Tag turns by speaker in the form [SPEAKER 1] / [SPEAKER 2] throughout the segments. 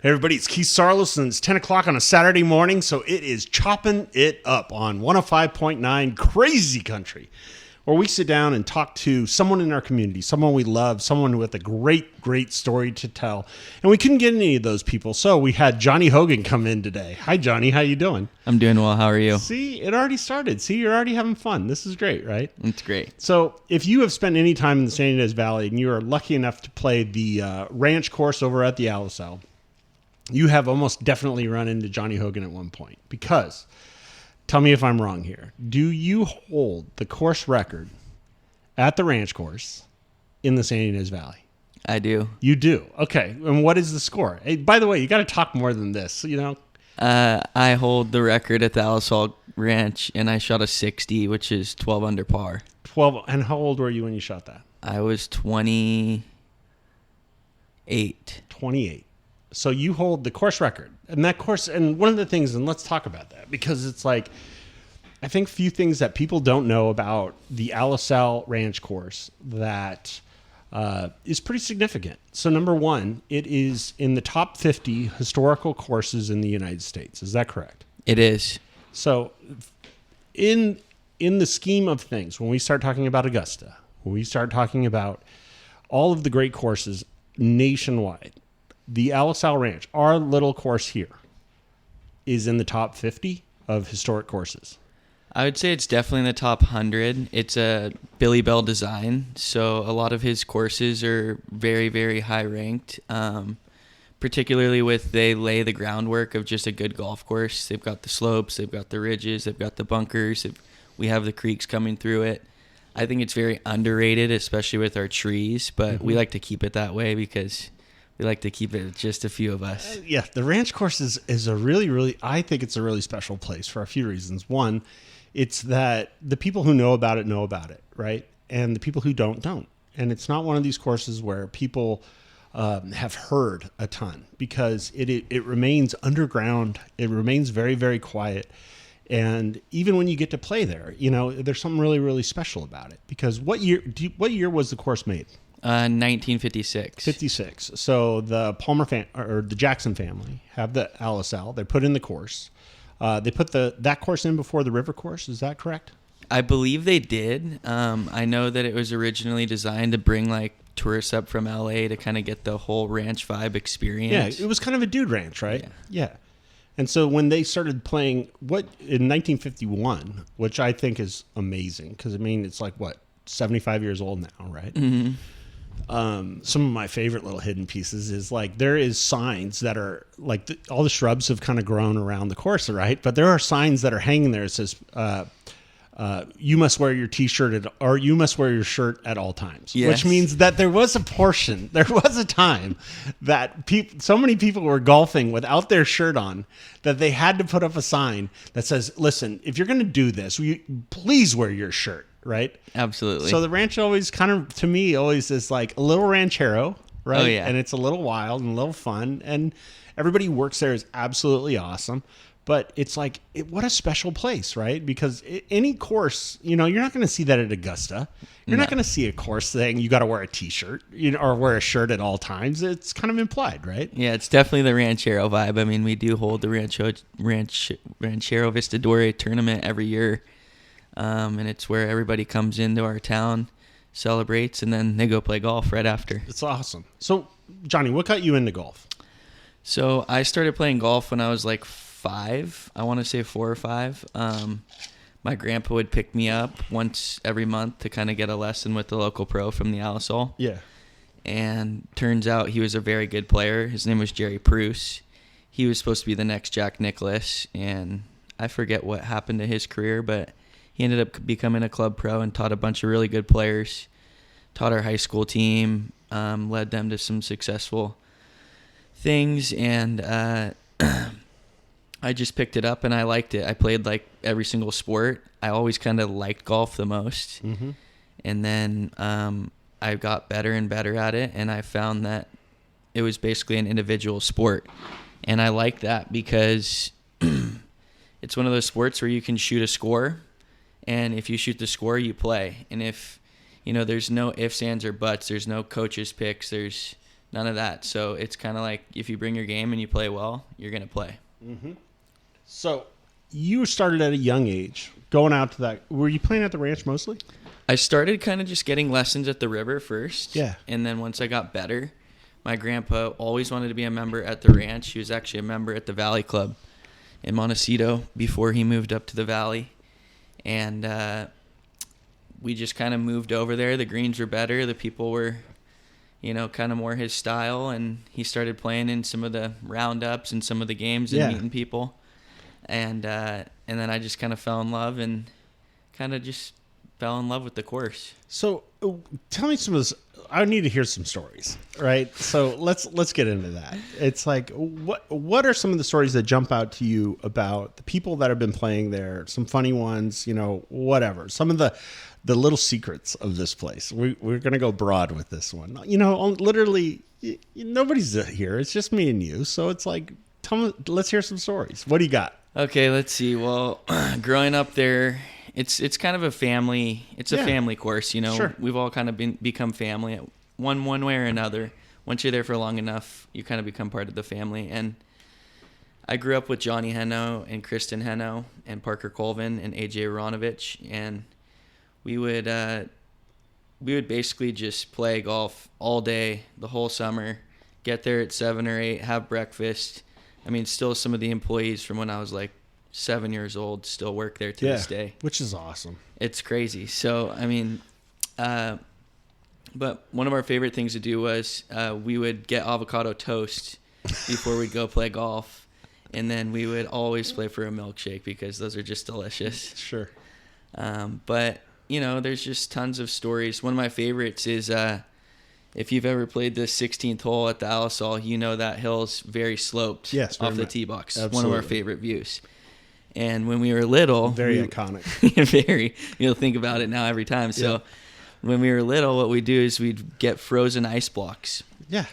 [SPEAKER 1] Hey everybody, it's Keith Saarloos, and it's 10 o'clock on a Saturday morning, so it is chopping it up on 105.9 Crazy Country, where we sit down and talk to someone in our community, someone we love, someone with a great story to tell. And we couldn't get any of those people, so we had Johnny Hogan come in today. Hi, Johnny. How you doing?
[SPEAKER 2] I'm doing well. How are you?
[SPEAKER 1] See, it already started. See, you're already having fun. This is great, right?
[SPEAKER 2] It's great.
[SPEAKER 1] So if you have spent any time in the San Ynez Valley and you are lucky enough to play the ranch course over at the Alisal, you have almost definitely run into Johnny Hogan at one point, because, tell me if I'm wrong here, do you hold the course record at the ranch course in the San Ynez Valley?
[SPEAKER 2] I do.
[SPEAKER 1] You do? Okay. And what is the score? Hey, by the way, you got to talk more than this, you know?
[SPEAKER 2] I hold the record at the Alisal Ranch, and I shot a 60, which is 12 under par.
[SPEAKER 1] 12. And how old were you when you shot that?
[SPEAKER 2] I was 28.
[SPEAKER 1] 28. So you hold the course record, and that course, and one of the things, and let's talk about that, because it's like, I think few things that people don't know about the Alisal Ranch course that is pretty significant. So number one, it is in the top 50 historical courses in the United States. Is that correct?
[SPEAKER 2] It is.
[SPEAKER 1] So in the scheme of things, when we start talking about Augusta, when we start talking about all of the great courses nationwide, the Alisal Ranch, our little course here, is in the top 50 of historic courses.
[SPEAKER 2] I would say it's definitely in the top 100. It's a Billy Bell design, so a lot of his courses are very, very high ranked, particularly with they lay the groundwork of just a good golf course. They've got the slopes, they've got the ridges, they've got the bunkers, we have the creeks coming through it. I think it's very underrated, especially with our trees, but we like to keep it that way because we like to keep it just a few of us.
[SPEAKER 1] Yeah, the ranch course is a really, I think it's a really special place for a few reasons. One, it's that the people who know about it, right? And the people who don't. And it's not one of these courses where people have heard a ton, because it remains underground. It remains very, very quiet. And even when you get to play there, you know, there's something really, really special about it. Because what year was the course made?
[SPEAKER 2] 1956.
[SPEAKER 1] 56. So the Palmer or the Jackson family have the Alisal. They put in the course. They put that course in before the river course. Is that correct?
[SPEAKER 2] I believe they did. I know that it was originally designed to bring like tourists up from LA to kind of get the whole ranch vibe experience.
[SPEAKER 1] Yeah, it was kind of a dude ranch, right? Yeah. And so when they started playing in 1951, which I think is amazing, because I mean it's like 75 years old now, right?
[SPEAKER 2] Mm-hmm.
[SPEAKER 1] Some of my favorite little hidden pieces is like there is signs that are like all the shrubs have kind of grown around the course, right? But there are signs that are hanging there. It says, you must wear your t-shirt or you must wear your shirt at all times,
[SPEAKER 2] yes.
[SPEAKER 1] Which means that there was a time that so many people were golfing without their shirt on that they had to put up a sign that says, listen, if you're going to do this, please wear your shirt. Right?
[SPEAKER 2] Absolutely.
[SPEAKER 1] So the ranch always kind of, to me, always is like a little ranchero, right?
[SPEAKER 2] Oh, yeah.
[SPEAKER 1] And it's a little wild and a little fun. And everybody who works there is absolutely awesome. But it's like, what a special place, right? Because any course, you know, you're not going to see that at Augusta. You're not going to see a course saying you got to wear a t-shirt, or wear a shirt at all times. It's kind of implied, right?
[SPEAKER 2] Yeah, it's definitely the ranchero vibe. I mean, we do hold the Ranchero Vistador tournament every year. And it's where everybody comes into our town, celebrates, and then they go play golf right after.
[SPEAKER 1] It's awesome. So, Johnny, what got you into golf?
[SPEAKER 2] So I started playing golf when I was like 5. I want to say 4 or 5. My grandpa would pick me up once every month to kind of get a lesson with the local pro from the Alisal.
[SPEAKER 1] Yeah.
[SPEAKER 2] And turns out he was a very good player. His name was Jerry Pruce. He was supposed to be the next Jack Nicklaus, and I forget what happened to his career, but he ended up becoming a club pro and taught a bunch of really good players, taught our high school team, led them to some successful things, and I just picked it up and I liked it. I played like every single sport. I always kind of liked golf the most. Mm-hmm. And then I got better and better at it, and I found that it was basically an individual sport. And I like that because it's one of those sports where you can shoot a score, and if you shoot the score, you play. And if, you know, there's no ifs, ands, or buts, there's no coach's picks, there's none of that. So it's kind of like if you bring your game and you play well, you're going to play.
[SPEAKER 1] Mm-hmm. So you started at a young age going out to that. Were you playing at the ranch mostly?
[SPEAKER 2] I started kind of just getting lessons at the river first.
[SPEAKER 1] Yeah.
[SPEAKER 2] And then once I got better, my grandpa always wanted to be a member at the ranch. He was actually a member at the Valley Club in Montecito before he moved up to the Valley. And we just kind of moved over there. The greens were better. The people were, kind of more his style. And he started playing in some of the roundups and some of the games and meeting people. And then I just kind of fell in love and kind of just fell in love with the course.
[SPEAKER 1] So tell me some of this. I need to hear some stories, right? So let's get into that. It's like, what are some of the stories that jump out to you about the people that have been playing there? Some funny ones, whatever. Some of the little secrets of this place. We're going to go broad with this one. Literally, nobody's here. It's just me and you. So it's like, let's hear some stories. What do you got?
[SPEAKER 2] Okay, let's see. Well, growing up there, it's kind of a family. It's a family course,
[SPEAKER 1] Sure.
[SPEAKER 2] We've all kind of become family one way or another. Once you're there for long enough, you kind of become part of the family. And I grew up with Johnny Heno and Kristen Heno and Parker Colvin and AJ Aronovich, and we would basically just play golf all day, the whole summer. Get there at 7 or 8, have breakfast. I mean, still some of the employees from when I was like 7 years old still work there to this day.
[SPEAKER 1] Which is awesome.
[SPEAKER 2] It's crazy. So, I mean, but one of our favorite things to do was we would get avocado toast before we'd go play golf. And then we would always play for a milkshake because those are just delicious.
[SPEAKER 1] Sure.
[SPEAKER 2] But, there's just tons of stories. One of my favorites is if you've ever played the 16th hole at the Alisal, that hill's very sloped off the tee box.
[SPEAKER 1] Absolutely.
[SPEAKER 2] One of our favorite views. And when we were little...
[SPEAKER 1] Very iconic.
[SPEAKER 2] Very. Think about it now every time. So when we were little, what we'd do is we'd get frozen ice blocks.
[SPEAKER 1] Yeah.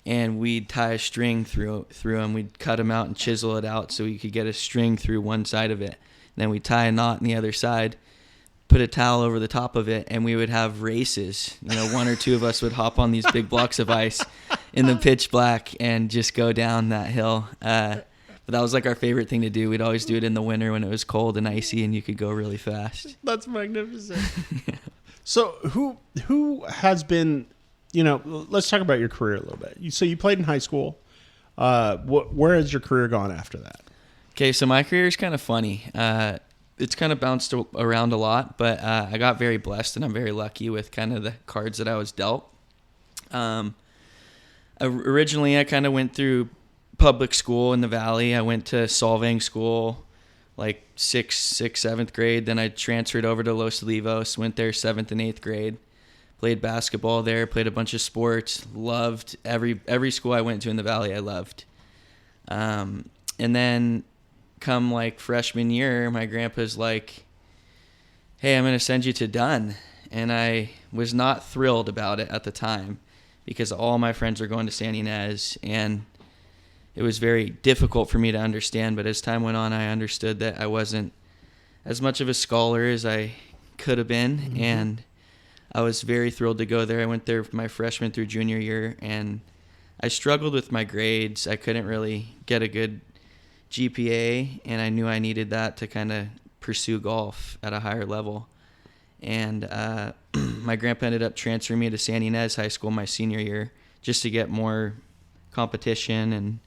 [SPEAKER 2] And we'd tie a string through them. We'd cut them out and chisel it out so we could get a string through one side of it. And then we'd tie a knot on the other side, put a towel over the top of it, and we would have races. One or two of us would hop on these big blocks of ice in the pitch black and just go down that hill. But that was like our favorite thing to do. We'd always do it in the winter when it was cold and icy and you could go really fast.
[SPEAKER 1] That's magnificent. So who has been, let's talk about your career a little bit. So you played in high school. Where has your career gone after that?
[SPEAKER 2] Okay, so my career is kind of funny. It's kind of bounced around a lot, but I got very blessed and I'm very lucky with kind of the cards that I was dealt. Originally, I kind of went through public school in the Valley. I went to Solvang school like 6th, 7th grade. Then I transferred over to Los Olivos, went there 7th and 8th grade. Played basketball there, played a bunch of sports, loved every school I went to in the Valley I loved. And then come like freshman year, my grandpa's like, hey, I'm going to send you to Dunn. And I was not thrilled about it at the time because all my friends were going to San Ynez, and it was very difficult for me to understand. But as time went on, I understood that I wasn't as much of a scholar as I could have been. Mm-hmm. And I was very thrilled to go there. I went there my freshman through junior year, and I struggled with my grades. I couldn't really get a good GPA, and I knew I needed that to kind of pursue golf at a higher level. And my grandpa ended up transferring me to San Ynez High School my senior year just to get more competition and,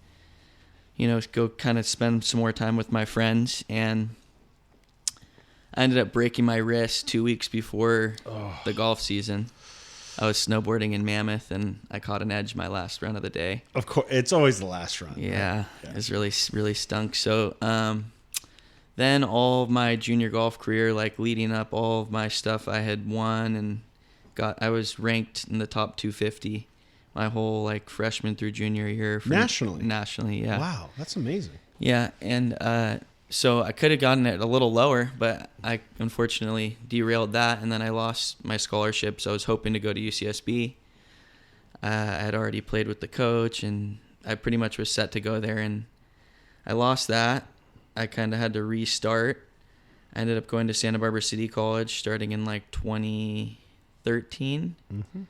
[SPEAKER 2] go kind of spend some more time with my friends. And I ended up breaking my wrist 2 weeks before the golf season. I was snowboarding in Mammoth, and I caught an edge my last run of the day.
[SPEAKER 1] Of course, it's always the last run.
[SPEAKER 2] Yeah, right? It was really stunk. So then all of my junior golf career, like leading up, all of my stuff I had won and I was ranked in the top 250 my whole like freshman through junior year. Nationally, yeah.
[SPEAKER 1] Wow, that's amazing.
[SPEAKER 2] Yeah, and so I could have gotten it a little lower, but I unfortunately derailed that, and then I lost my scholarship, so I was hoping to go to UCSB. I had already played with the coach, and I pretty much was set to go there, and I lost that. I kind of had to restart. I ended up going to Santa Barbara City College starting in like 2013. Mm-hmm.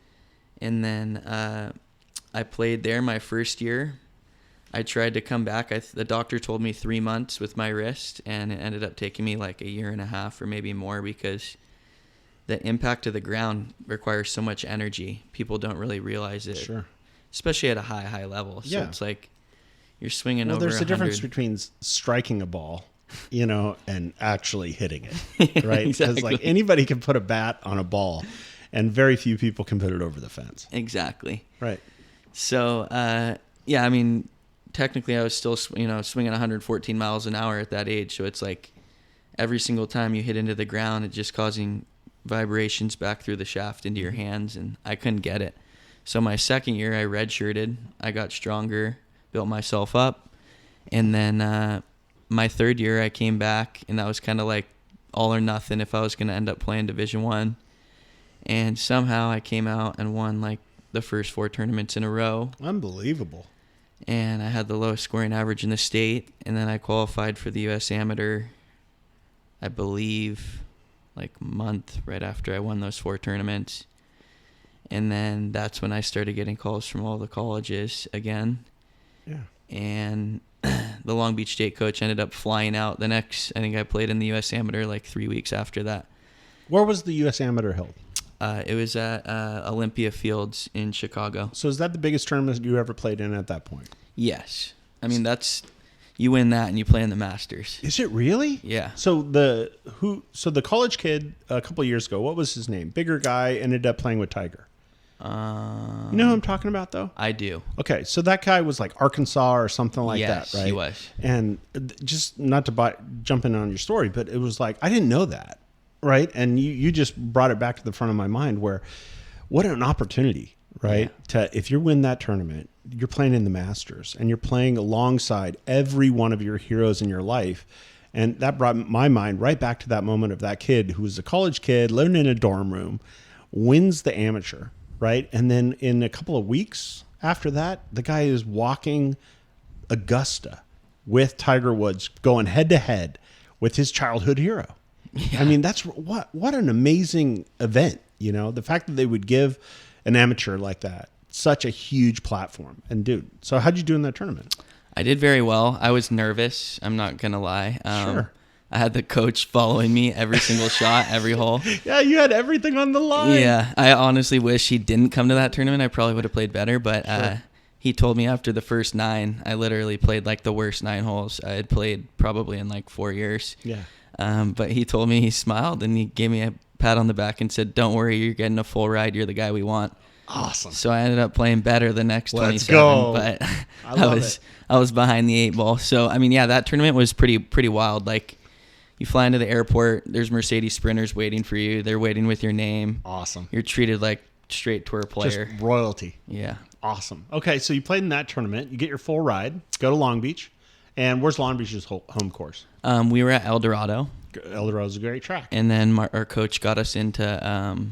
[SPEAKER 2] And then I played there my first year. I tried to come back. The doctor told me 3 months with my wrist, and it ended up taking me like a year and a half or maybe more because the impact of the ground requires so much energy. People don't really realize it,
[SPEAKER 1] Sure.
[SPEAKER 2] especially at a high level. So
[SPEAKER 1] Yeah.
[SPEAKER 2] it's like you're swinging
[SPEAKER 1] Well,
[SPEAKER 2] over
[SPEAKER 1] there's a difference
[SPEAKER 2] 100.
[SPEAKER 1] between striking a ball, and actually hitting it, right? Because
[SPEAKER 2] Exactly.
[SPEAKER 1] like anybody can put a bat on a ball, and very few people can put it over the fence.
[SPEAKER 2] Exactly.
[SPEAKER 1] Right.
[SPEAKER 2] So, yeah, I mean, technically I was still, swinging 114 miles an hour at that age. So it's like every single time you hit into the ground, it's just causing vibrations back through the shaft into your hands, and I couldn't get it. So my second year, I redshirted. I got stronger, built myself up, and then my third year, I came back, and that was kind of like all or nothing if I was going to end up playing Division I. And somehow I came out and won like the first 4 tournaments in a row.
[SPEAKER 1] Unbelievable.
[SPEAKER 2] And I had the lowest scoring average in the state. And then I qualified for the U.S. Amateur, I believe, like a month right after I won those 4 tournaments. And then that's when I started getting calls from all the colleges again.
[SPEAKER 1] Yeah.
[SPEAKER 2] And the Long Beach State coach ended up flying out the next, I think I played in the U.S. Amateur like 3 weeks after that.
[SPEAKER 1] Where was the U.S. Amateur held?
[SPEAKER 2] It was at Olympia Fields in Chicago.
[SPEAKER 1] So is that the biggest tournament you ever played in at that point?
[SPEAKER 2] Yes. I mean, you win that and you play in the Masters.
[SPEAKER 1] Is it really?
[SPEAKER 2] Yeah.
[SPEAKER 1] So the college kid a couple of years ago, what was his name? Bigger guy, ended up playing with Tiger. You know who I'm talking about, though?
[SPEAKER 2] I do.
[SPEAKER 1] Okay, so that guy was like Arkansas or something like
[SPEAKER 2] Yes,
[SPEAKER 1] that, right?
[SPEAKER 2] he was.
[SPEAKER 1] And just not to jump in on your story, but it was like I didn't know that, right? And you just brought it back to the front of my mind where what an opportunity, right?
[SPEAKER 2] Yeah.
[SPEAKER 1] If you win that tournament, you're playing in the Masters and you're playing alongside every one of your heroes in your life. And that brought my mind right back to that moment of that kid who was a college kid, living in a dorm room, wins the amateur, right? And then in a couple of weeks after that, the guy is walking Augusta with Tiger Woods, going head to head with his childhood hero. Yeah. I mean, that's what an amazing event, the fact that they would give an amateur like that such a huge platform. And dude, so how'd you do in that tournament?
[SPEAKER 2] I did very well. I was nervous. I'm not going to lie.
[SPEAKER 1] Sure.
[SPEAKER 2] I had the coach following me every single shot, every hole.
[SPEAKER 1] Yeah, you had everything on the line.
[SPEAKER 2] Yeah, I honestly wish he didn't come to that tournament. I probably would have played better, but
[SPEAKER 1] Sure.
[SPEAKER 2] He told me after the first 9, I literally played like the worst 9 holes I had played probably in like 4 years.
[SPEAKER 1] Yeah.
[SPEAKER 2] But he told me, he smiled and he gave me a pat on the back and said, "Don't worry, you're getting a full ride. You're the guy we want."
[SPEAKER 1] Awesome.
[SPEAKER 2] So I ended up playing better the next
[SPEAKER 1] Let's
[SPEAKER 2] 27,
[SPEAKER 1] go.
[SPEAKER 2] but
[SPEAKER 1] I
[SPEAKER 2] I was behind the 8 ball. So I mean, yeah, that tournament was pretty wild. Like, you fly into the airport, there's Mercedes sprinters waiting for you. They're waiting with your name.
[SPEAKER 1] Awesome.
[SPEAKER 2] You're treated like straight tour player.
[SPEAKER 1] Just royalty.
[SPEAKER 2] Yeah.
[SPEAKER 1] Awesome. Okay, so you played in that tournament. You get your full ride, go to Long Beach. And where's Long Beach's home course?
[SPEAKER 2] We were at El Dorado.
[SPEAKER 1] El Dorado's a great track.
[SPEAKER 2] And then our coach got us into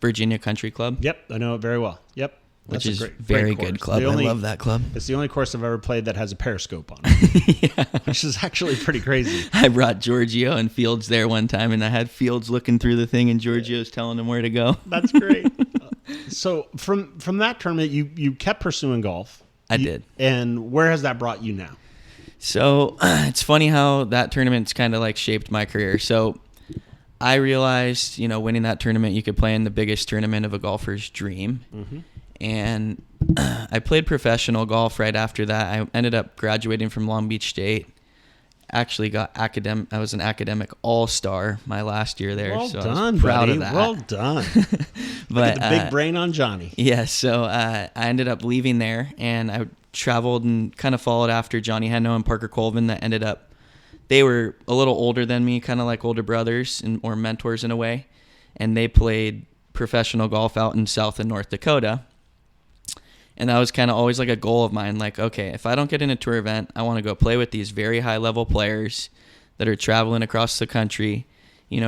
[SPEAKER 2] Virginia Country Club.
[SPEAKER 1] Yep, I know it very well. Yep.
[SPEAKER 2] Which
[SPEAKER 1] That's
[SPEAKER 2] is
[SPEAKER 1] a
[SPEAKER 2] very
[SPEAKER 1] course.
[SPEAKER 2] good club. I love that club.
[SPEAKER 1] It's the only course I've ever played that has a periscope on it,
[SPEAKER 2] Yeah.
[SPEAKER 1] which is actually pretty crazy.
[SPEAKER 2] I brought Giorgio and Fields there one time, and I had Fields looking through the thing, and Giorgio's telling him where to go.
[SPEAKER 1] That's great. So from that tournament, you kept pursuing golf.
[SPEAKER 2] I did.
[SPEAKER 1] And where has that brought you now?
[SPEAKER 2] So it's funny how that tournament's kind of like shaped my career. So I realized, winning that tournament, you could play in the biggest tournament of a golfer's dream. Mm-hmm. And I played professional golf right after that. I ended up graduating from Long Beach State. Actually I was an academic all-star my last year there.
[SPEAKER 1] Well
[SPEAKER 2] so
[SPEAKER 1] done,
[SPEAKER 2] I was proud
[SPEAKER 1] buddy.
[SPEAKER 2] of that.
[SPEAKER 1] Well done.
[SPEAKER 2] But
[SPEAKER 1] Look at the big brain on Johnny.
[SPEAKER 2] Yeah, so I ended up leaving there, and I traveled and kind of followed after Johnny Heno and Parker Colvin. That ended up, they were a little older than me, kind of like older brothers or mentors in a way, and they played professional golf out in South and North Dakota. And that was kind of always like a goal of mine. Like, okay, if I don't get in a tour event, I want to go play with these very high level players that are traveling across the country,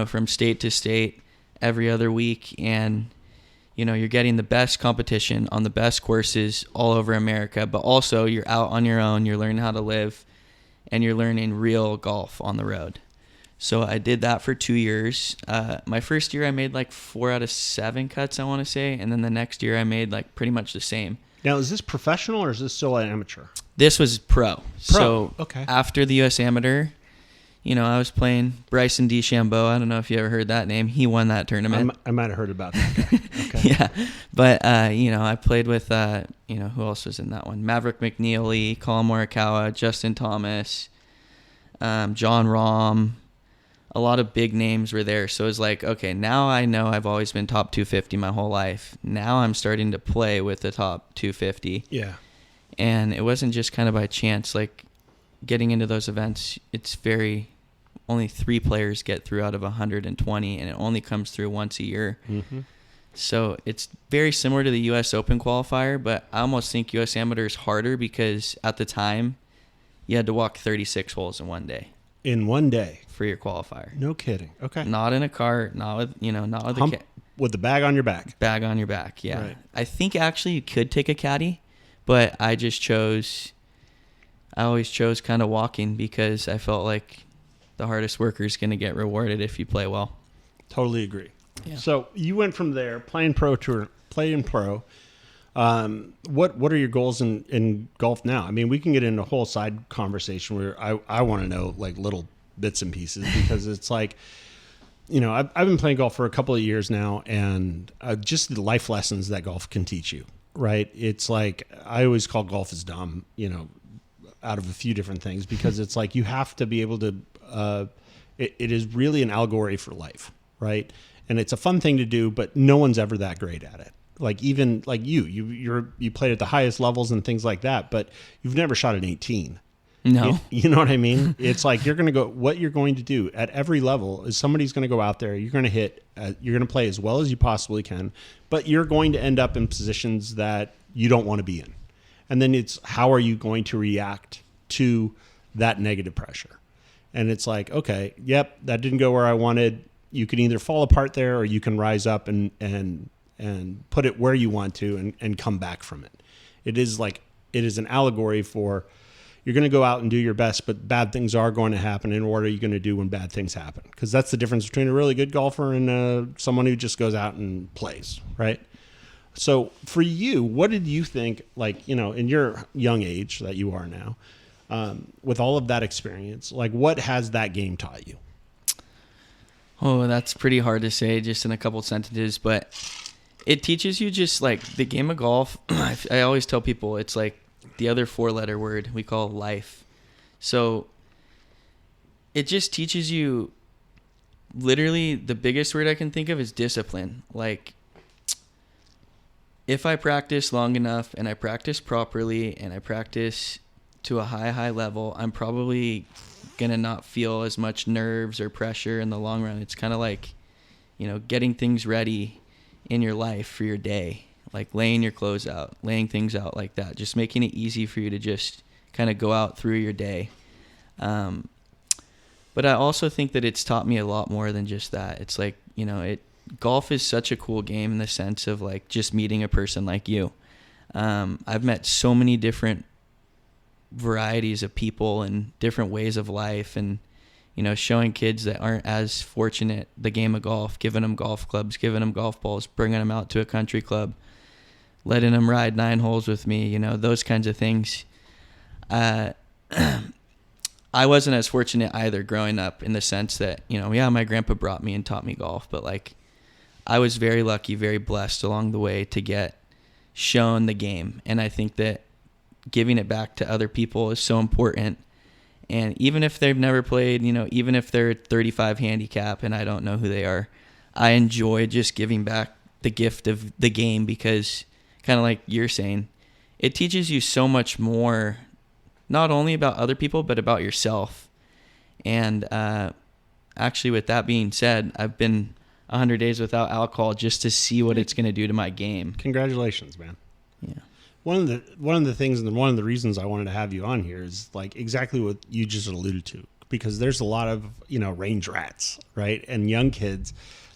[SPEAKER 2] from state to state every other week. And, you're getting the best competition on the best courses all over America, but also you're out on your own, you're learning how to live, and you're learning real golf on the road. So I did that for 2 years. My first year I made like 4 out of 7 cuts, I want to say. And then the next year I made like pretty much the same.
[SPEAKER 1] Now, is this professional or is this still an amateur?
[SPEAKER 2] This was pro. So
[SPEAKER 1] okay.
[SPEAKER 2] After the U.S. Amateur, I was playing Bryson DeChambeau. I don't know if you ever heard that name. He won that tournament.
[SPEAKER 1] I might have heard about that guy. Okay.
[SPEAKER 2] Yeah. But, I played with, who else was in that one? Maverick McNeely, Colin Morikawa, Justin Thomas, Jon Rahm. A lot of big names were there. So it was like, okay, now I know I've always been top 250 my whole life. Now I'm starting to play with the top 250.
[SPEAKER 1] Yeah.
[SPEAKER 2] And it wasn't just kind of by chance. Like, getting into those events, only 3 players get through out of 120, and it only comes through once a year.
[SPEAKER 1] Mm-hmm.
[SPEAKER 2] So it's very similar to the U.S. Open qualifier, but I almost think U.S. Amateur is harder because at the time you had to walk 36 holes in one day.
[SPEAKER 1] In one day?
[SPEAKER 2] For your qualifier.
[SPEAKER 1] No kidding. Okay.
[SPEAKER 2] Not in a cart, not with
[SPEAKER 1] with the bag on your back.
[SPEAKER 2] Bag on your back, yeah.
[SPEAKER 1] Right.
[SPEAKER 2] I think actually you could take a caddy, but I always chose kind of walking because I felt like the hardest worker is going to get rewarded if you play well.
[SPEAKER 1] Totally agree.
[SPEAKER 2] Yeah.
[SPEAKER 1] So you went from there, playing pro. What are your goals in golf now? I mean, we can get into a whole side conversation where I want to know like little bits and pieces because it's like, I've been playing golf for a couple of years now, and just the life lessons that golf can teach you, right? It's like, I always call golf is dumb, out of a few different things, because it's like you have to be able to, it is really an allegory for life, right? And it's a fun thing to do, but no one's ever that great at it. Like even like you played at the highest levels and things like that, but you've never shot an 18.
[SPEAKER 2] No.
[SPEAKER 1] You know what I mean? It's like what you're going to do at every level is somebody's going to go out there, you're going to hit, you're going to play as well as you possibly can, but you're going to end up in positions that you don't want to be in. And then it's how are you going to react to that negative pressure? And it's like, okay, yep, that didn't go where I wanted. You can either fall apart there or you can rise up and put it where you want to and come back from it. It is an allegory for you're going to go out and do your best, but bad things are going to happen. And what are you going to do when bad things happen? Because that's the difference between a really good golfer and someone who just goes out and plays, right? So for you, what did you think, like, in your young age that you are now, with all of that experience, like what has that game taught you?
[SPEAKER 2] Oh, that's pretty hard to say just in a couple sentences, but it teaches you just like the game of golf. I always tell people it's like the other 4-letter word we call life. So it just teaches you, literally the biggest word I can think of is discipline. Like, if I practice long enough and I practice properly and I practice to a high level, I'm probably going to not feel as much nerves or pressure in the long run. It's kind of like, getting things ready in your life for your day, like laying your clothes out, laying things out like that, just making it easy for you to just kind of go out through your day. But I also think that it's taught me a lot more than just that. It's like, golf is such a cool game in the sense of like just meeting a person like you. I've met so many different varieties of people and different ways of life, and showing kids that aren't as fortunate the game of golf, giving them golf clubs, giving them golf balls, bringing them out to a country club, letting them ride 9 holes with me, those kinds of things. I wasn't as fortunate either growing up, in the sense that, my grandpa brought me and taught me golf, but like I was very lucky, very blessed along the way to get shown the game. And I think that giving it back to other people is so important. And even if they've never played, even if they're 35 handicap and I don't know who they are, I enjoy just giving back the gift of the game, because kind of like you're saying, it teaches you so much more, not only about other people, but about yourself. And actually, with that being said, I've been 100 days without alcohol just to see what it's going to do to my game.
[SPEAKER 1] Congratulations, man.
[SPEAKER 2] Yeah.
[SPEAKER 1] One of the things and one of the reasons I wanted to have you on here is like exactly what you just alluded to, because there's a lot of, range rats, right? And young kids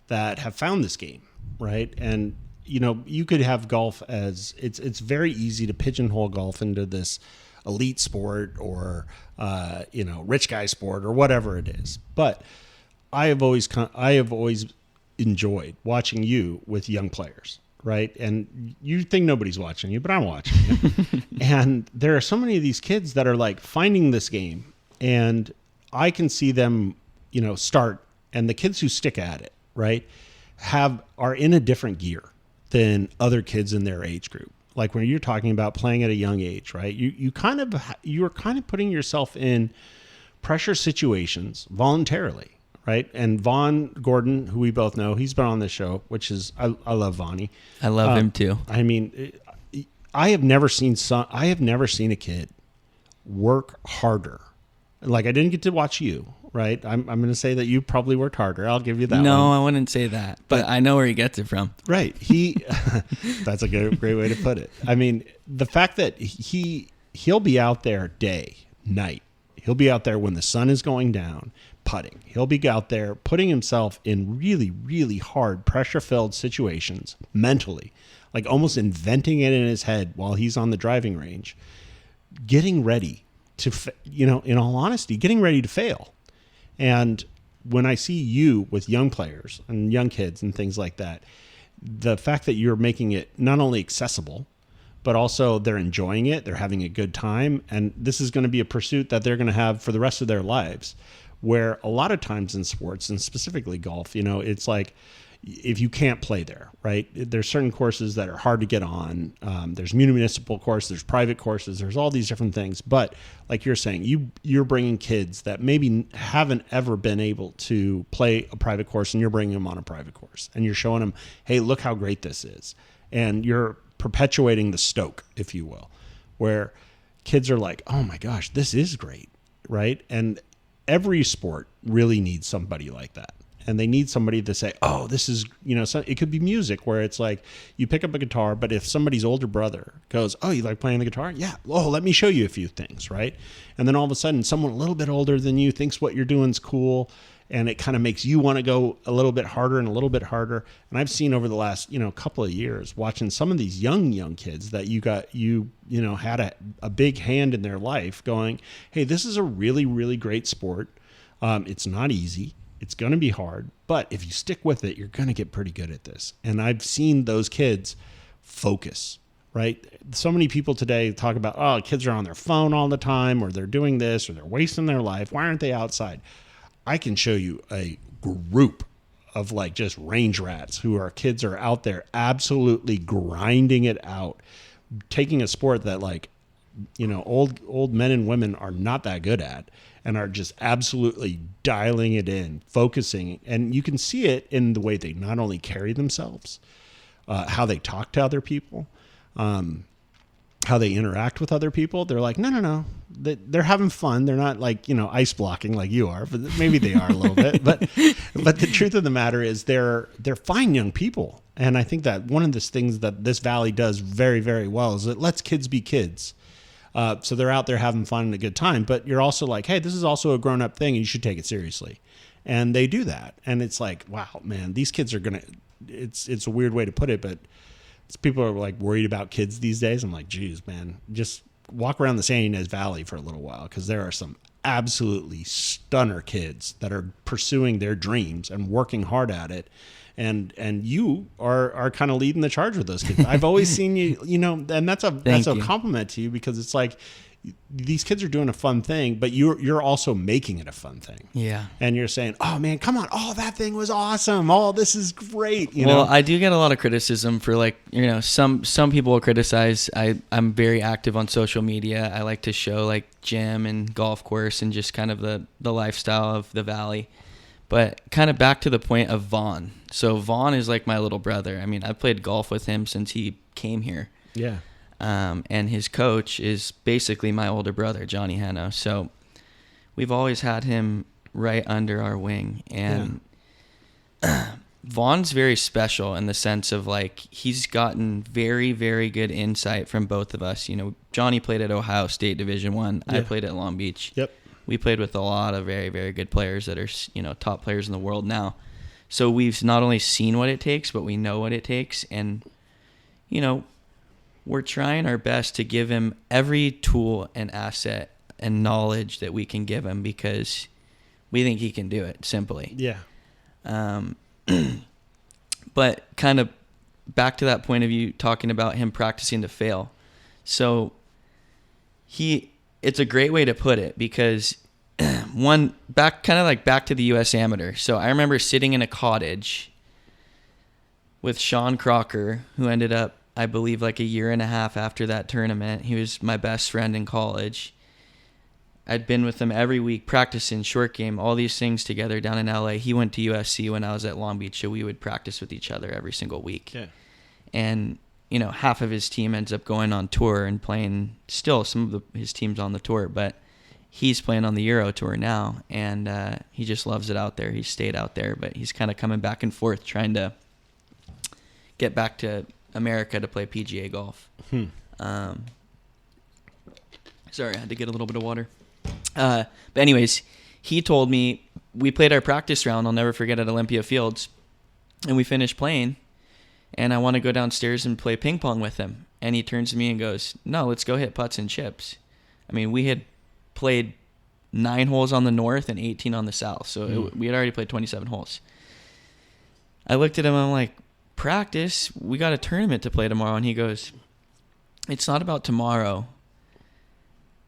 [SPEAKER 1] that have found this game, right? And, you could have golf as it's very easy to pigeonhole golf into this elite sport or, rich guy sport or whatever it is. But I have always enjoyed watching you with young players. right? And you think nobody's watching you, but I'm watching you. And there are so many of these kids that are like finding this game, and I can see them, start, and the kids who stick at it, right, are in a different gear than other kids in their age group. Like when you're talking about playing at a young age, right? You're kind of putting yourself in pressure situations voluntarily, right? And Vaughn Gordon, who we both know, he's been on this show, which is I love Vonnie.
[SPEAKER 2] I love him too.
[SPEAKER 1] I mean, I have never seen a kid work harder. Like I didn't get to watch you, right? I'm going to say that you probably worked harder. I'll give you that.
[SPEAKER 2] No,
[SPEAKER 1] one.
[SPEAKER 2] I wouldn't say that, but I know where he gets it from.
[SPEAKER 1] Right. That's a great way to put it. I mean, the fact that he'll be out there day, night. He'll be out there when the sun is going down, putting. He'll be out there putting himself in really, really hard, pressure-filled situations mentally, like almost inventing it in his head while he's on the driving range, getting ready to, in all honesty, getting ready to fail. And when I see you with young players and young kids and things like that, the fact that you're making it not only accessible, but also they're enjoying it, they're having a good time, and this is going to be a pursuit that they're going to have for the rest of their lives, where a lot of times in sports, and specifically golf, it's like if you can't play there, right? There's certain courses that are hard to get on. There's municipal courses, there's private courses, there's all these different things. But like you're saying, you're bringing kids that maybe haven't ever been able to play a private course, and you're bringing them on a private course, and you're showing them, hey, look how great this is. And you're perpetuating the Stoke, if you will, where kids are like, oh my gosh, this is great, right? And every sport really needs somebody like that. And they need somebody to say, oh, this is, it could be music where it's like you pick up a guitar, but if somebody's older brother goes, oh, you like playing the guitar? Yeah. Oh, let me show you a few things, right? And then all of a sudden someone a little bit older than you thinks what you're doing is cool, and it kind of makes you want to go a little bit harder and a little bit harder. And I've seen over the last, couple of years watching some of these young kids that had a big hand in their life going, hey, this is a really, really great sport. It's not easy. It's going to be hard, but if you stick with it, you're going to get pretty good at this. And I've seen those kids focus, right? So many people today talk about, oh, kids are on their phone all the time, or they're doing this, or they're wasting their life. Why aren't they outside? I can show you a group of like just range rats who are kids are out there absolutely grinding it out, taking a sport that old men and women are not that good at, and are just absolutely dialing it in, focusing. And you can see it in the way they not only carry themselves, how they talk to other people, how they interact with other people. They're like, no. They're having fun. They're not like, ice blocking like you are, but maybe they are a little bit. But the truth of the matter is they're fine young people. And I think that one of the things that this valley does very, very well is it lets kids be kids. So they're out there having fun and a good time, but you're also like, hey, this is also a grown-up thing and you should take it seriously. And they do that. And it's like, wow, man, these kids are it's a weird way to put it, but people are like worried about kids these days. I'm like, geez, man, just walk around the San Ynez Valley for a little while, because there are some absolutely stunner kids that are pursuing their dreams and working hard at it. And you are kind of leading the charge with those kids. I've always seen you, and that's a compliment to you, because it's like these kids are doing a fun thing, but you're also making it a fun thing.
[SPEAKER 2] Yeah. And
[SPEAKER 1] you're saying, oh man, come on. Oh, that thing was awesome. Oh, this is great.
[SPEAKER 2] Well, I do get a lot of criticism for some people will criticize. I'm very active on social media. I like to show gym and golf course and just kind of the lifestyle of the valley. But kind of back to the point of Vaughn. So Vaughn is like my little brother. I mean, I've played golf with him since he came here.
[SPEAKER 1] Yeah.
[SPEAKER 2] And his coach is basically my older brother, Johnny Hogan. So we've always had him right under our wing. And Vaughn's very special in the sense of he's gotten very, very good insight from both of us. Johnny played at Ohio State Division I. Yeah. I played at Long Beach.
[SPEAKER 1] Yep.
[SPEAKER 2] We played with a lot of very, very good players that are, top players in the world now. So we've not only seen what it takes, but we know what it takes. And, we're trying our best to give him every tool and asset and knowledge that we can give him, because we think he can do it simply.
[SPEAKER 1] Yeah.
[SPEAKER 2] But kind of back to that point of you talking about him practicing to fail. So it's a great way to put it, because back to the U.S. Amateur. So I remember sitting in a cottage with Sean Crocker, who ended up, I believe, like a year and a half after that tournament. He was my best friend in college. I'd been with him every week, practicing short game, all these things together down in LA. He went to USC when I was at Long Beach, so we would practice with each other every single week.
[SPEAKER 1] Yeah.
[SPEAKER 2] And, half of his team ends up going on tour and playing still some of his team's on the tour, but he's playing on the Euro Tour now, and he just loves it out there. He stayed out there, but he's kind of coming back and forth trying to get back to America to play PGA golf. Sorry, I had to get a little bit of water. But anyways, he told me, we played our practice round, I'll never forget, at Olympia Fields, and we finished playing, and I want to go downstairs and play ping pong with him. And he turns to me and goes, no, let's go hit putts and chips. I mean, we had played 9 holes on the north and 18 on the south, so we had already played 27 holes. I looked at him, I'm like, practice? We got a tournament to play tomorrow. And he goes, it's not about tomorrow.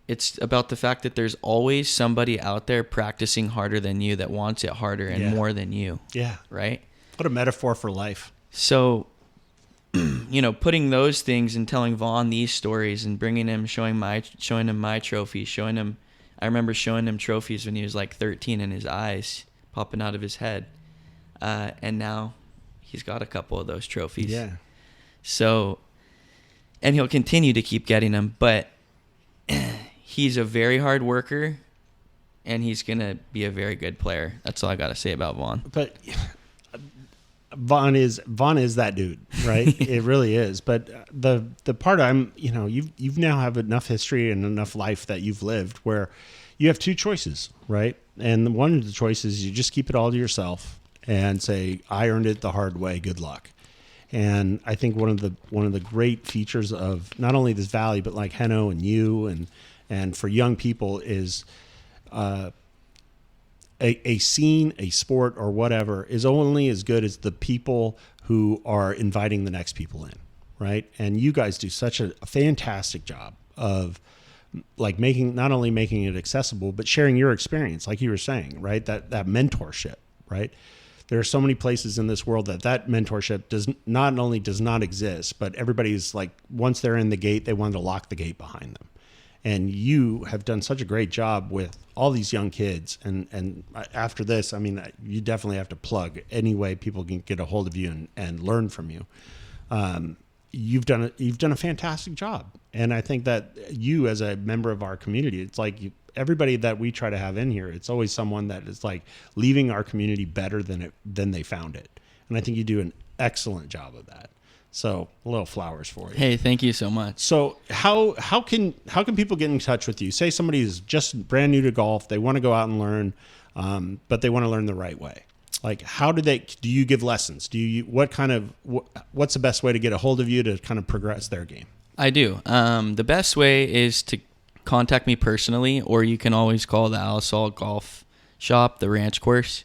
[SPEAKER 2] It's about the fact that there's always somebody out there practicing harder than you that wants it harder and more than you. Yeah. Right?
[SPEAKER 1] What a metaphor for life.
[SPEAKER 2] So, putting those things and telling Vaughn these stories and bringing him, showing him my trophies, I remember showing him trophies when he was like 13 and his eyes popping out of his head. And now he's got a couple of those trophies.
[SPEAKER 1] Yeah.
[SPEAKER 2] So, and he'll continue to keep getting them, but he's a very hard worker, and he's going to be a very good player. That's all I got to say about Vaughn.
[SPEAKER 1] But Vaughn is that dude, right? It really is. But the part you've now have enough history and enough life that you've lived where you have 2 choices, right? And one of the choices, you just keep it all to yourself and say, I earned it the hard way. Good luck. And I think one of the great features of not only this valley, but like Heno and you and for young people is a scene, a sport, or whatever is only as good as the people who are inviting the next people in, right? And you guys do such a fantastic job of like not only making it accessible, but sharing your experience, like you were saying, right? That mentorship, right? There are so many places in this world that mentorship does not exist, but everybody's like, once they're in the gate, they want to lock the gate behind them. And you have done such a great job with all these young kids. And after this, I mean, you definitely have to plug any way people can get a hold of you and learn from you. You've done a fantastic job. And I think that you, as a member of our community, it's like everybody that we try to have in here, it's always someone that is like leaving our community better than they found it. And I think you do an excellent job of that. So a little flowers for you.
[SPEAKER 2] Hey, thank you so much.
[SPEAKER 1] So how can people get in touch with you? Say somebody is just brand new to golf, they want to go out and learn, but they want to learn the right way. Like, do you give lessons? What's the best way to get a hold of you to kind of progress their game?
[SPEAKER 2] I do. The best way is to contact me personally, or you can always call the Alisal Golf Shop, the ranch course.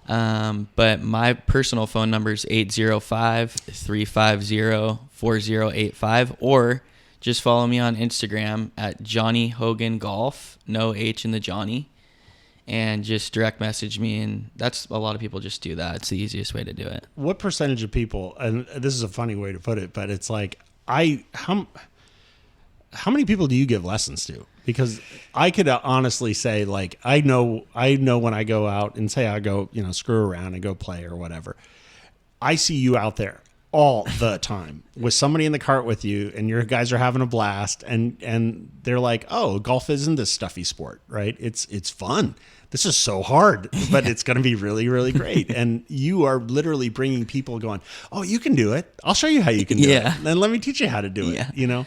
[SPEAKER 2] But my personal phone number is 805-350-4085, or just follow me on Instagram at Johnny Hogan Golf, no H in the Johnny, and just direct message me. And that's, a lot of people just do that. It's the easiest way to do it.
[SPEAKER 1] What percentage of people, and this is a funny way to put it, but it's like, how many people do you give lessons to? Because I could honestly say, like, I know when I go out and say I go, screw around and go play or whatever, I see you out there all the time with somebody in the cart with you, and your guys are having a blast, and they're like, oh, golf isn't this stuffy sport, right? It's fun. This is so hard, but it's going to be really, really great. And you are literally bringing people going, oh, you can do it. I'll show you how you can do it. Then let me teach you how to do it,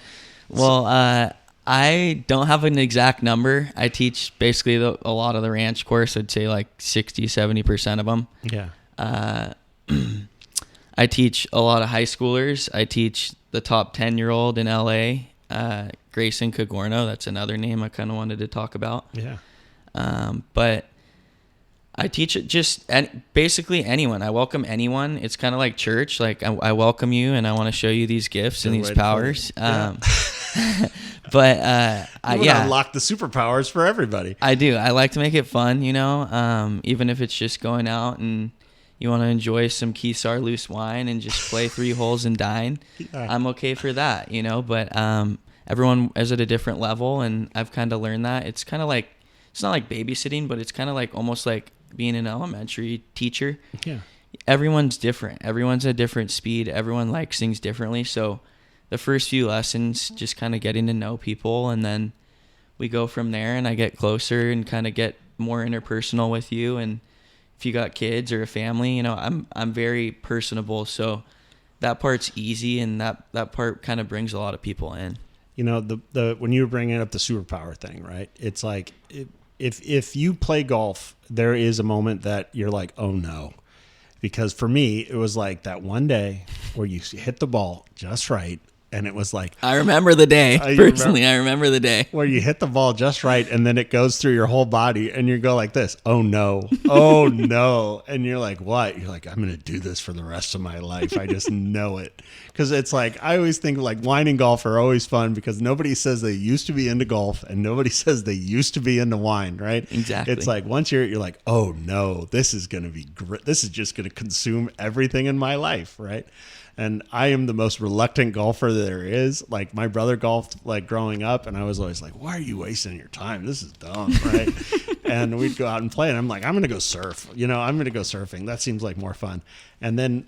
[SPEAKER 2] Well, I don't have an exact number. I teach basically a lot of the ranch course. I'd say like 60-70% of them.
[SPEAKER 1] Yeah.
[SPEAKER 2] I teach a lot of high schoolers. I teach the top 10-year-old in LA, Grayson Cagorno. That's another name I kind of wanted to talk about.
[SPEAKER 1] Yeah.
[SPEAKER 2] But I teach it basically anyone. I welcome anyone. It's kind of like church. Like I welcome you, and I want to show you these gifts and these powers.
[SPEAKER 1] Yeah.
[SPEAKER 2] But
[SPEAKER 1] you want to unlock the superpowers for everybody.
[SPEAKER 2] I do. I like to make it fun, even if it's just going out and you want to enjoy some key Saarloos wine and just play 3 holes and dine.
[SPEAKER 1] Yeah.
[SPEAKER 2] I'm okay for that, But everyone is at a different level, and I've kind of learned that. It's kind of like, it's not like babysitting, but it's kind of like almost like being an elementary teacher.
[SPEAKER 1] Yeah.
[SPEAKER 2] Everyone's different. Everyone's at a different speed. Everyone likes things differently. So the first few lessons, just kind of getting to know people, and then we go from there, and I get closer and kind of get more interpersonal with you. And if you got kids or a family, I'm very personable. So that part's easy, and that part kind of brings a lot of people in.
[SPEAKER 1] The when you were bringing up the superpower thing, right? It's like if you play golf, there is a moment that you're like, oh no. Because for me, it was like that one day where you hit the ball just right. And it was like,
[SPEAKER 2] I remember the day. Personally, I remember the day
[SPEAKER 1] where you hit the ball just right, and then it goes through your whole body, and you go like this, oh no, oh no. And you're like, what? You're like, I'm going to do this for the rest of my life. I just know it. Because it's like, I always think like wine and golf are always fun, because nobody says they used to be into golf, and nobody says they used to be into wine, right?
[SPEAKER 2] Exactly.
[SPEAKER 1] It's like, once you're like, oh no, this is going to be great. This is just going to consume everything in my life, right? And I am the most reluctant golfer there is. Like, my brother golfed like growing up, and I was always like, why are you wasting your time? This is dumb, right? And we'd go out and play, and I'm like, I'm going to go surf. I'm going to go surfing. That seems like more fun. And then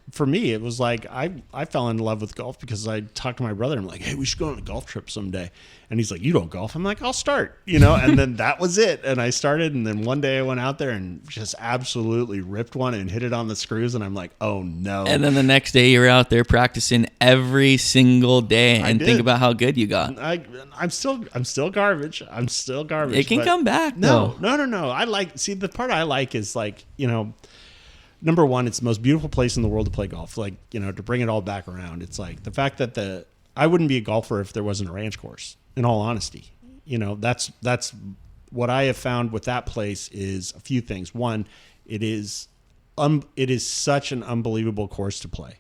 [SPEAKER 1] for me, it was like I fell in love with golf because I talked to my brother. I'm like, hey, we should go on a golf trip someday. And he's like, you don't golf? I'm like, I'll start, and then that was it. And I started. And then one day I went out there and just absolutely ripped one and hit it on the screws. And I'm like, oh no.
[SPEAKER 2] And then the next day you were out there practicing every single day and think about how good you got.
[SPEAKER 1] I'm still garbage. I'm still garbage.
[SPEAKER 2] It can come back.
[SPEAKER 1] No. The part I like is like, number one, it's the most beautiful place in the world to play golf. Like, to bring it all back around, it's like the fact that I wouldn't be a golfer if there wasn't a ranch course, in all honesty. That's what I have found with that place is a few things. One, it is such an unbelievable course to play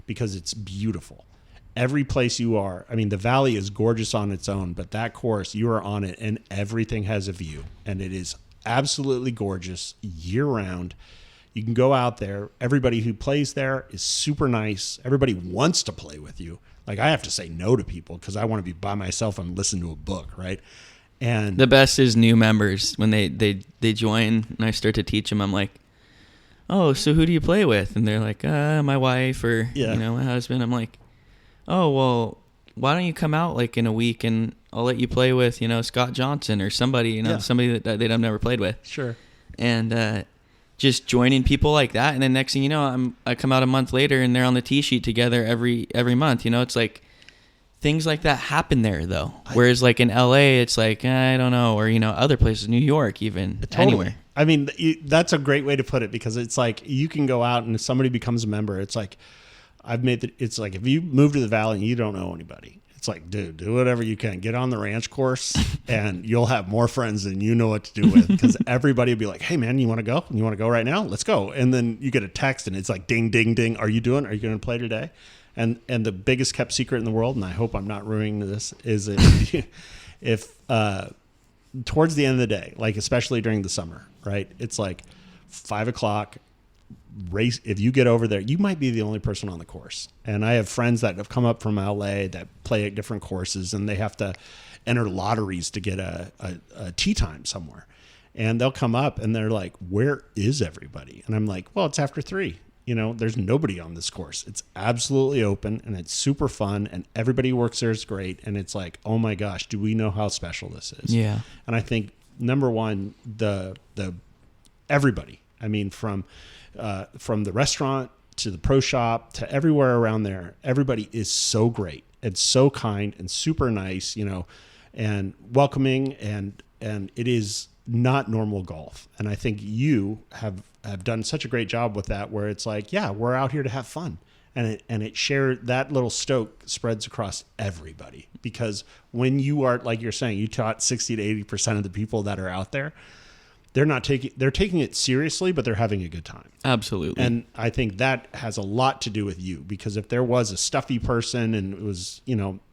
[SPEAKER 1] because it's beautiful. Every place you are, I mean, the valley is gorgeous on its own, but that course, you are on it and everything has a view, and it is absolutely gorgeous year round. You can go out there. Everybody who plays there is super nice. Everybody wants to play with you. Like, I have to say no to people because I want to be by myself and listen to a book, right? And
[SPEAKER 2] the best is new members when they join and I start to teach them. I'm like, oh, so who do you play with? And they're like, my wife or my husband. I'm like, oh, well, why don't you come out like in a week and I'll let you play with Scott Johnson or somebody somebody that I've never played with.
[SPEAKER 1] Sure.
[SPEAKER 2] And just joining people like that, and then next thing you know, I come out a month later and they're on the tee sheet together every month. It's like things like that happen there though. Whereas like in LA, it's like I don't know, or other places, New York, even anywhere.
[SPEAKER 1] I mean, that's a great way to put it because it's like you can go out and if somebody becomes a member, it's like it's like if you move to the valley and you don't know anybody. It's like, dude, do whatever you can. Get on the ranch course, and you'll have more friends than you know what to do with. Because everybody will be like, hey, man, you want to go? You want to go right now? Let's go. And then you get a text, and it's like, ding, ding, ding. Are you going to play today? And the biggest kept secret in the world, and I hope I'm not ruining this, is if towards the end of the day, like especially during the summer, right? It's like 5 o'clock. Race, if you get over there, you might be the only person on the course. And I have friends that have come up from LA that play at different courses, and they have to enter lotteries to get a tee time somewhere. And they'll come up and they're like, where is everybody? And I'm like, well, it's after 3. There's nobody on this course. It's absolutely open and it's super fun and everybody who works there is great. And it's like, oh my gosh, do we know how special this is?
[SPEAKER 2] Yeah.
[SPEAKER 1] And I think number one, the everybody, I mean, from the restaurant to the pro shop to everywhere around there, everybody is so great and so kind and super nice, and welcoming, and it is not normal golf. And I think you have done such a great job with that, where it's like, yeah, we're out here to have fun. And it shared, that little stoke spreads across everybody, because when you are, like you're saying, you taught 60 to 80% of the people that are out there, they're taking it seriously, but they're having a good time.
[SPEAKER 2] Absolutely.
[SPEAKER 1] And I think that has a lot to do with you, because if there was a stuffy person and it was,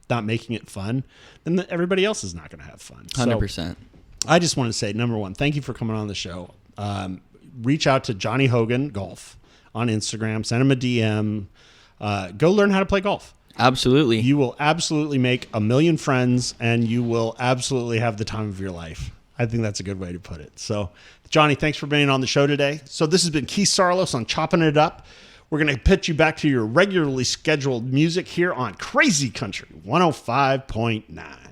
[SPEAKER 1] not making it fun, then everybody else is not going to have fun.
[SPEAKER 2] 100%.
[SPEAKER 1] So I just want to say, number one, thank you for coming on the show. Reach out to Johnny Hogan Golf on Instagram, send him a DM, go learn how to play golf.
[SPEAKER 2] Absolutely.
[SPEAKER 1] You will absolutely make a million friends, and you will absolutely have the time of your life. I think that's a good way to put it. So, Johnny, thanks for being on the show today. So this has been Keith Saarloos on Chopping It Up. We're going to pitch you back to your regularly scheduled music here on Crazy Country 105.9.